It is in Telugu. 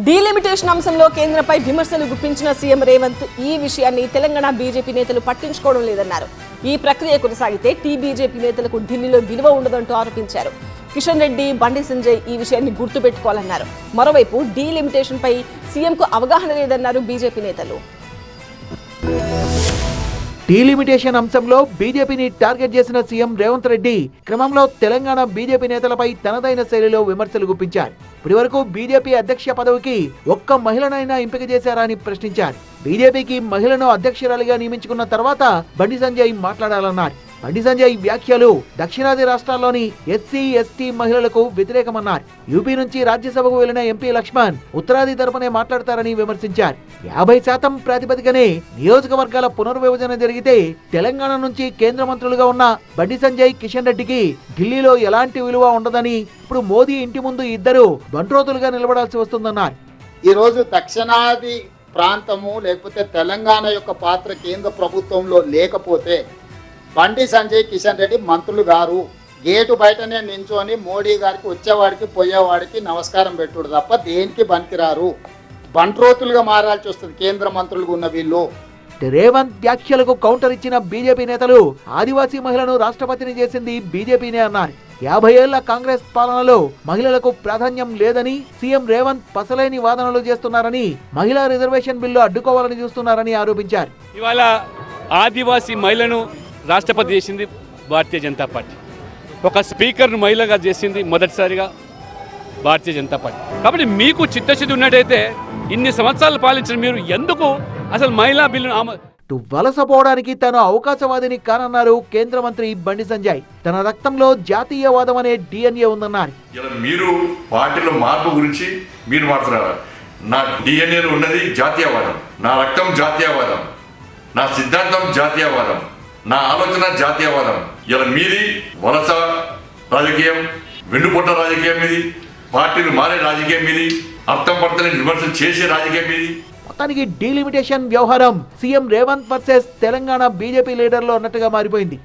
డీలిమిటేషన్ అంశంలో కేంద్రంపై విమర్శలు గుప్పించిన సీఎం రేవంత్ ఈ విషయాన్ని తెలంగాణ బీజేపీ నేతలు పట్టించుకోవడం లేదన్నారు. ఈ ప్రక్రియ కొనసాగితే బీజేపీ నేతలకు ఢిల్లీలో విలువ ఉండదంటూ ఆరోపించారు. కిషన్ రెడ్డి, బండి సంజయ్ ఈ విషయాన్ని గుర్తుపెట్టుకోవాలన్నారు. మరోవైపు డీలిమిటేషన్ పై సీఎంకు అవగాహన లేదన్నారు బీజేపీ నేతలు. డీలిమిటేషన్ అంశంలో బీజేపీని టార్గెట్ చేసిన సీఎం రేవంత్ రెడ్డి క్రమంలో తెలంగాణ బీజేపీ నేతలపై తనదైన శైలిలో విమర్శలు గుప్పించారు. ఇప్పటి వరకు బీజేపీ అధ్యక్ష పదవికి ఒక్క మహిళనైనా ఎంపిక చేశారా అని ప్రశ్నించారు. బీజేపీకి మహిళను అధ్యక్షురాలిగా నియమించుకున్న తర్వాత బండి సంజయ్ మాట్లాడాలన్నారు. బండి సంజయ్ వ్యాఖ్యలు దక్షిణాది రాష్ట్రాల్లోని ఎస్సీ, ఎస్టీ మహిళలకు వ్యతిరేకమన్నారు. యూపీ నుంచి రాజ్యసభకు వెళ్లిన ఎంపీ లక్ష్మణ్ ఉత్తరాది తరపునే మాట్లాడతారని విమర్శించారు. 50% ప్రాతిపదికనే నియోజకవర్గాల పునర్విభజన జరిగితే తెలంగాణ నుంచి కేంద్ర మంత్రులుగా ఉన్న బండి సంజయ్, కిషన్ రెడ్డికి ఢిల్లీలో ఎలాంటి విలువ ఉండదని ఇప్పుడు మోదీ ఇంటి ముందు ఇద్దరు బంట్రోతులుగా నిలబడాల్సి వస్తుందన్నారు. ఈ రోజు దక్షిణాది ప్రాంతము లేకపోతే తెలంగాణ యొక్క పాత్ర కేంద్ర ప్రభుత్వంలో లేకపోతే బండి సంజయ్, కిషన్ రెడ్డి మంత్రులు గారు గేటు బయటనే నించొని మోడీ గారికి వచ్చేవాడికి పోయేవాడికి నమస్కారం పెట్టుడు తప్ప దేనికి పనికిరారు. బంట్రోతులుగా మారాల్సి వస్తుంది కేంద్ర మంత్రులుగా ఉన్న వీళ్ళు. రేవంత్ వ్యాఖ్యలకు కౌంటర్ ఇచ్చిన బీజేపీ నేతలు ఆదివాసీ మహిళను రాష్ట్రపతిని చేసింది బీజేపీనే అన్నారు. 50 ఏళ్ల కాంగ్రెస్ పాలనలో మహిళలకు ప్రాధాన్యం లేదని సీఎం రేవంత్ పసలేని వాదనలు చేస్తున్నారని, మహిళా రిజర్వేషన్ బిల్లు అడ్డుకోవాలని చూస్తున్నారని ఆరోపించారు. ఇవాళ ఆదివాసీ మహిళను రాష్ట్రపతి చేసింది భారతీయ జనతా పార్టీ. ఒక స్పీకర్ను మహిళగా చేసింది మొదటిసారిగా భారతీయ జనతా పార్టీ. కాబట్టి మీకు చిత్తశుద్ధి ఉన్నట్టయితే ఇన్ని సంవత్సరాలు పాలించిన మీరు ఎందుకు అసలు మహిళా బిల్లును వలసపోవడానికి తాను అవకాశవాదిని కానన్నారు కేంద్ర మంత్రి బండి సంజయ్. తన రక్తంలో జాతీయవాదం అనే డిఎన్ఏ ఉందన్నారు. మీరు పార్టీలో మార్పు గురించి మీరు మాట్లాడారు. నా డిఎన్ఏలో ఉన్నది జాతీయవాదం, నా రక్తం జాతీయవాదం, నా సిద్ధాంతం జాతీయవాదం, నా ఆలోచన జాతీయవాదం. ఇలా మీది వలస రాజకీయం, వెన్నుపొట్ట రాజకీయం, ఇది పార్టీలు మారే రాజకీయం, ఇది అర్థం పడతని విమర్శలు చేసే రాజకీయం ఇది. మొత్తానికి డీలిమిటేషన్ వ్యవహారం CM Revanth versus Telangana BJP లీడర్లో అన్నట్టుగా మారిపోయింది.